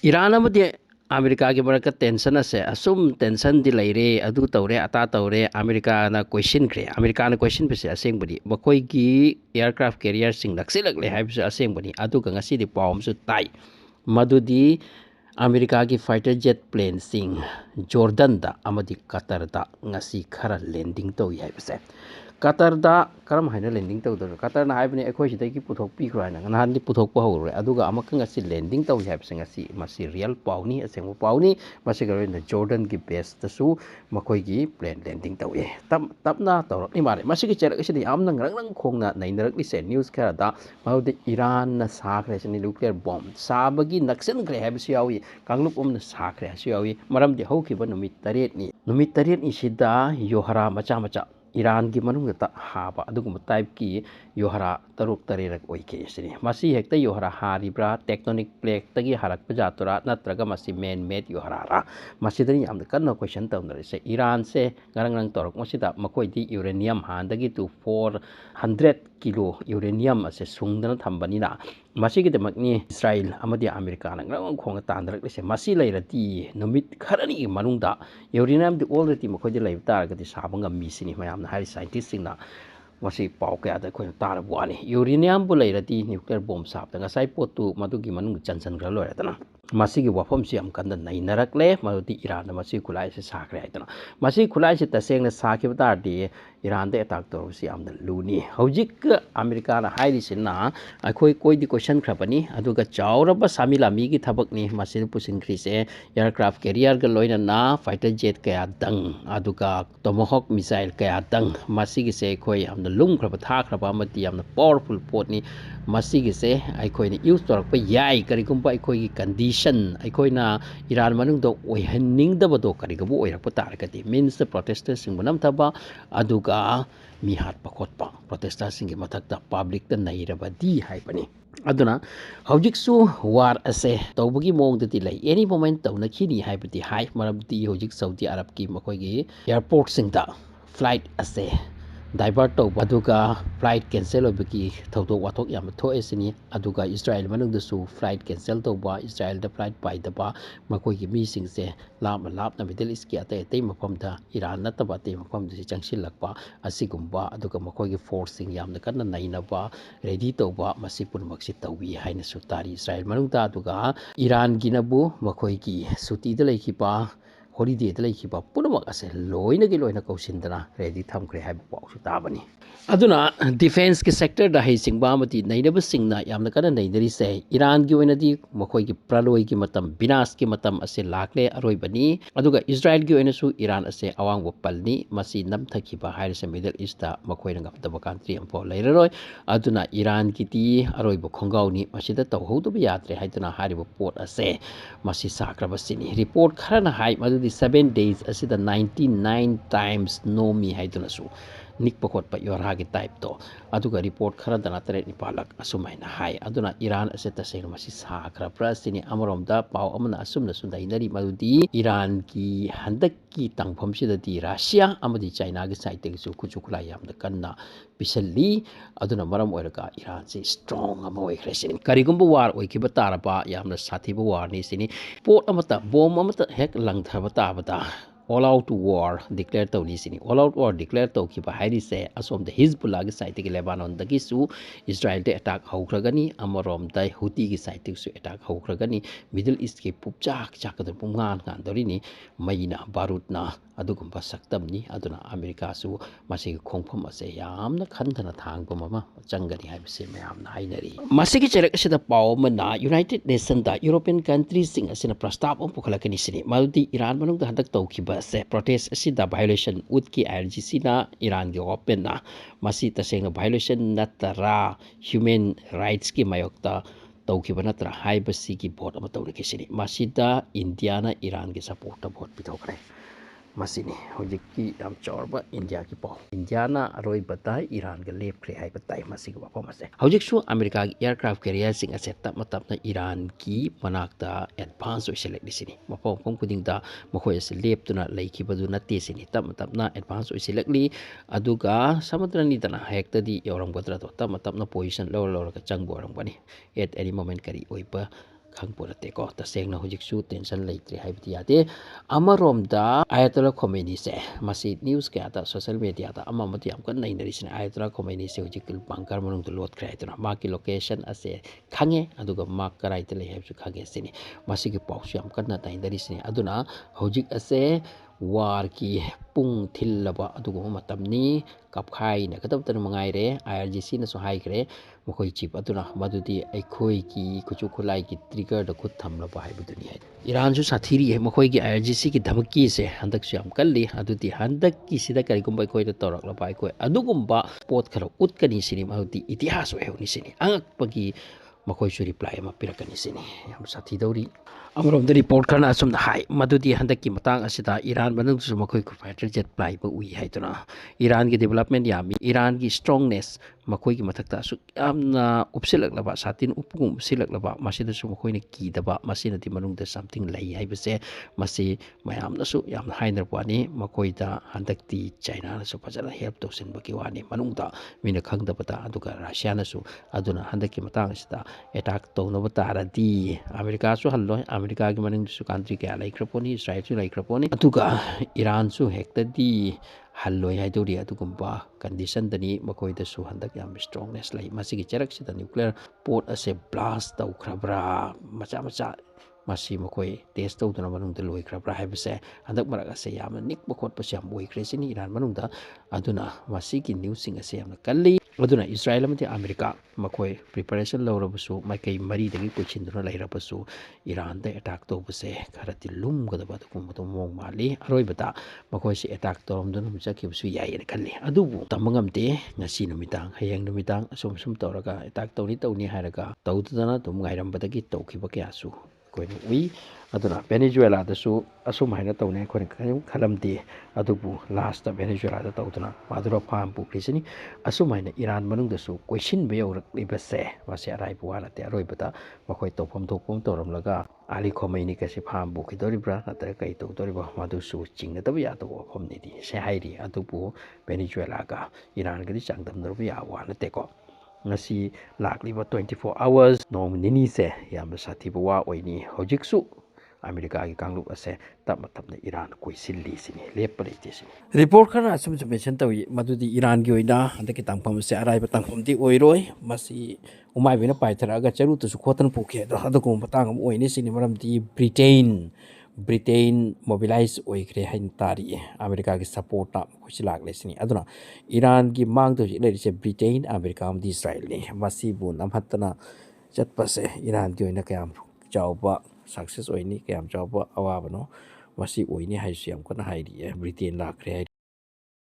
Iran amadi America ki baraka tension ase asum tension di laire adu tawre ata tawre America na question kre America na question pese aseng budi bakoi ki aircraft carrier sing laksilak le haibse aseng budi adu ka ngasi di pawm su tai madudi America ki fighter jet plane sing Jordan da amadi Qatar da ngasi khara landing to haibse Qatar da karam haina landing to Qatar na haibne ekhoi sidai ki puthok pi khra na nan di puthok pa hore aduga amaka ngasi landing to haibse ngasi masi real pawni aseng pawni masi ga na Jordan ki base ta su makoi ki plane landing to ye tapna to ni mare masi ki cher ki amna ngrang khong na nainak li se news kha da maudi Iran na sa khre sini nuclear bomb sabagi naksen khre haibse yawi kanglup na sa khre hasu yawi maram di hauki ba numit taret ni sida yohara macha macha Iran ki manung ta haba adugum type ki yohara taruk tarerak oike sini masi hekta yohara haribra tectonic plate tagi harak pajatura natraga masi man made yohara ra masi dani am kan no question ta se Iran se ngarang torok masida makoi di uranium handagi to 400 kilo uranium ase sungdana thambani na masi ki demakni Israel amadi America na ngrang khong tandarak se masi lairati numit kharani manungda uranium di already makoi di laib tar gati sabanga misini mayam na hari scientist sing na masi pau kaya da ko tar buani uranium bu lairati nuclear bomb sap da ngasai potu madugi manung chansan gra lo ratana masi gi wafam si am kanda nai narak le madudi Iran na masi kulai se sakre aitana masi kulai se taseng na sakhi tar di Iran de attack tor si am da luni hojik America na hairi sinna akhoi koi di question khrapani aduga chawra ba samila mi gi thabak ni masi pusin khri se aircraft carrier ga loina na fighter jet kaya dang aduga tomahawk missile kaya dang masi gi se khoi am da lum khraba tha khraba amati am powerful pot ni masi gi se akhoi ni use torak pa yai kari kumpa akhoi gi condition akhoi na Iran manung do oihanning da bado kari gabu oirak pa tar kati means the protesters sing banam thaba aduga mi hat pakot pa protesters sing mathak da public da nairabadi haipani aduna hojiksu war ase tawbagi mong dati lai any moment tawna khini haibati hai marabdi hojik Saudi Arab ki makoi gi airport sing da flight ase divert to aduga flight cancel obiki thodo wathok yam tho esini aduga Israel manung da su flight cancel to ba Israel da flight pai da ba makoi gi mi sing se lap na middle east ki ate mafam da Iran na ta ba te mafam da changsil lakpa asigumba aduga makoi gi force sing yam da kan naina ba ready to ba masi punmak si tawi haina su tari Israel manung da aduga Iran gi nabu makoi gi suti da lai ki pa holiday da lai ki ba punamak ase loina kausindana ready thamkre hai ba su tabani aduna defense ki sector da hai singba mati nainaba singna yamna kana nainari se Iran gi oina di makhoi gi praloi gi matam binas ki matam ase lakle aroi bani aduga Israel gi oina su Iran ase awang bo palni masi nam thaki ba hair se Middle East da makhoi ngap da country am po lairoi aduna Iran ki ti aroi bo khongau ni masi da taw hodu bi yatre haituna hari bo port ase masi sakra basini report khara na hai madu di 7 days ase da 99 times no mi haituna su nik pakot pa yorha gi type to aduga report khara dana tare ni palak asumai na hai aduna Iran ase ta seng masi sakra prasini amarom da pau amana asumna sundai nari madudi Iran ki handak ki tangpham sida di Russia amadi China gi side te su kuchukla yam da kanna pisalli aduna maram oiraga Iran se strong ama oikre sini karigumba war oikiba taraba yamna sathiba war ni sini pot amata bom amata hek langthaba tabata all out war declare tawni sini all out war declare to ki ba hairi se asom the Hezbollah gi side ki Lebanon da gi su Israel de attack haukragani amarom dai Houthi gi side su attack haukragani Middle East ki pupchak chakadar pungan kan dorini maina barutna adugumba saktam ni aduna America su masi khongpham ase yamna khandana thangpa mama changani haibse mayamna hainari masi ki cherek asida paw mana United Nation da European countries sing asina prastab om pukhalakani sini maldi Iran manung da hadak tawkiba se protest asida violation utki IRGC na Iran gi open na masi taseng violation natara human rights ki mayokta tawkiba natra haibasi ki vote ama tawriki sini masida India na Iran gi support vote pitokre masini hojiki yam chorba India ki paw India na aroi batai Iran ga lep kre hai batai masi ga paw mase hojik su America gi aircraft carrier sing ase tap matap na Iran ki manakta advance oi select disini mapaw pom kuding da makhoi ase lep tuna leiki badu na te sini tap matap na advance oi select li aduga samudra ni dana hekta di yoram godra to tap matap na position lower ka chang boram bani at any moment kari oi pa khang porate ko taseng na hojik su tension leitre haibti yate amarom da ayatollah khomeini se masi news ka ta social media ta ama mati am kan nai nari sin ayatollah khomeini se hojik bangkar manung to lot krai tuna ma ki location ase khange aduga ma karai te le hebsu khange sini masi ki pau su am kan na tai nari sin aduna hojik ase war ki pung thil laba aduga matamni kapkhai na kadam tan mangai re IRGC na so hai kre mokoi chip aduna madudi aikhoi ki kuchu khulai ki trigger da khut tham laba hai buduni hai Iran su sathiri hai mokoi ki IRGC ki dhamaki se handak su am kalli adudi handak ki sida kari gumbai koi da torak laba ai koi adugumba pot kharo utkani sini madudi itihas we honi sini angak pagi mokoi su reply ma pirakani sini yam sathi dauri amarom da report kana asum da hai madudi handak ki matang asida Iran banung su mokoi ku fighter jet fly ba ui hai tuna Iran ki development yami Iran ki strongness makoi ki mathakta su yamna upsilak laba satin upung upsilak laba masida su makoi ne ki daba masina di manung da something lai hai base masi mayam na su yam hainer wani makoi da handak ti China na su pajana help to sen baki wani manung da mina khang da bata aduga Russia na su aduna handak ki matang sida attack to no bata radi America su hallo America ki manung su country ka lai kraponi Israel su lai kraponi aduga Iran su hekta di halloi hai dori adugumba condition dani makoi da su handak yam strongness lai masigi cherak sida nuclear port ase blast tau khrabra macha macha masi makoi test tau dana manung da loi khrabra hai base handak marak ase yam nik bokot pa siam boi kresini Iran manung da aduna masigi news sing ase yam kalli aduna Israel amati America makoi preparation lawrabasu makai mari dagi question duna lairabasu Iran da attack to base kharati lum gadaba dukum mong mali aroi bata makoi si attack to duna mujaki su yai kalli adubu tamangamte ngasi numitang hayang numitang asum sum toraga attack to ni haraga tawdana tum ngairam badagi tawkiba kya su koin ui aduna Venezuela da su asum haina tawne koin khalamti adubu last ta Venezuela da tawdana madura pham pu krisini asum haina Iran manung da su question be yorak libase wase arai buwala te aroi bata makoi tawpam thokpam toram laga Ali Khomeini ka si pham bu khidoribra natra kai tawdoriba madu su chingna tabi ya to phom ni di se hairi adubu Venezuela ka Iran ka di changdam norbi ya wala te ko ngasi lakliba 24 hours nom nini se yam sathiba wa oini hojiksu America ki kanglup ase tap matapna Iran koi silli sini lepare te sini report khana asum mention tawi madudi Iran gi oina andaki tangpam se arai batangpam ti oiroi masi umai bina paithara ga charu tu su khotan pukhe da adakum batang oini sini maram ti Britain mobilize oikre hain tari America ki support ta khusilak lesini aduna Iran ki mang to le se Britain America am Israel ni masi bu namhatna chatpase Iran ki oina kayam chawba success oini kayam chawba awabano masi oini haisiam kana hairi Britain lakre